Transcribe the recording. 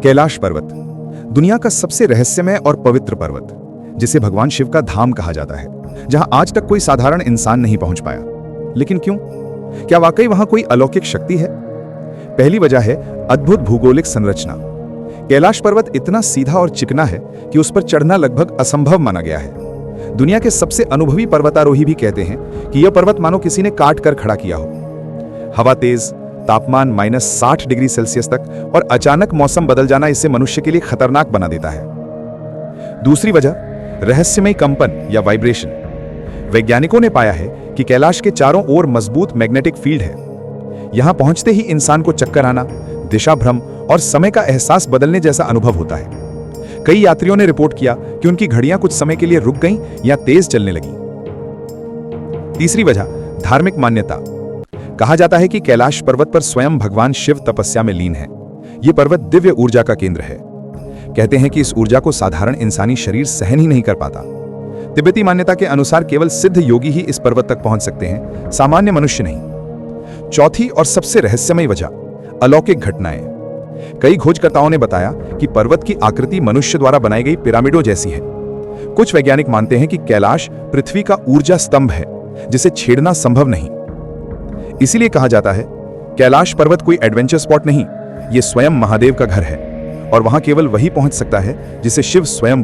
कैलाश पर्वत दुनिया का सबसे रहस्यमय और पवित्र पर्वत, जिसे भगवान शिव का धाम कहा जाता है, जहां आज तक कोई साधारण इंसान नहीं पहुंच पाया। लेकिन क्यों? क्या वाकई वहां कोई अलौकिक शक्ति है? पहली वजह है अद्भुत भूगोलिक संरचना। कैलाश पर्वत इतना सीधा और चिकना है कि उस पर चढ़ना लगभग असंभव माना गया है। दुनिया के सबसे अनुभवी पर्वतारोही भी कहते हैं कि यह पर्वत मानो किसी ने काट कर खड़ा किया हो। हवा तेज, तापमान -60 डिग्री सेल्सियस तक और अचानक मौसम बदल जाना इसे मनुष्य के लिए खतरनाक बना देता है। दूसरी वजह रहस्यमय कंपन या वाइब्रेशन। वैज्ञानिकों ने पाया है कि कैलाश के चारों ओर मजबूत मैग्नेटिक फील्ड है। यहां पहुंचते ही इंसान को चक्कर आना, दिशा भ्रम और समय का एहसास बदलने जैसा अनुभव होता है। कई यात्रियों ने रिपोर्ट किया कि उनकी घड़ियां कुछ समय के लिए रुक गईं या तेज चलने लगीं। तीसरी वजह धार्मिक मान्यता। कहा जाता है कि कैलाश पर्वत पर स्वयं भगवान शिव तपस्या में लीन है। यह पर्वत दिव्य ऊर्जा का केंद्र है। कहते हैं कि इस ऊर्जा को साधारण इंसानी शरीर सहन ही नहीं कर पाता। तिब्बती मान्यता के अनुसार केवल सिद्ध योगी ही इस पर्वत तक पहुंच सकते हैं, सामान्य मनुष्य नहीं। चौथी और सबसे रहस्यमय वजह अलौकिक घटनाएं। कई खोजकर्ताओं ने बताया कि पर्वत की आकृति मनुष्य द्वारा बनाई गई पिरामिडों जैसी है। कुछ वैज्ञानिक मानते हैं कि कैलाश पृथ्वी का ऊर्जा स्तंभ है, जिसे छेड़ना संभव नहीं। इसीलिए कहा जाता है कैलाश पर्वत कोई एडवेंचर स्पॉट नहीं, यह स्वयं महादेव का घर है और वहां केवल वही पहुंच सकता है जिसे शिव स्वयं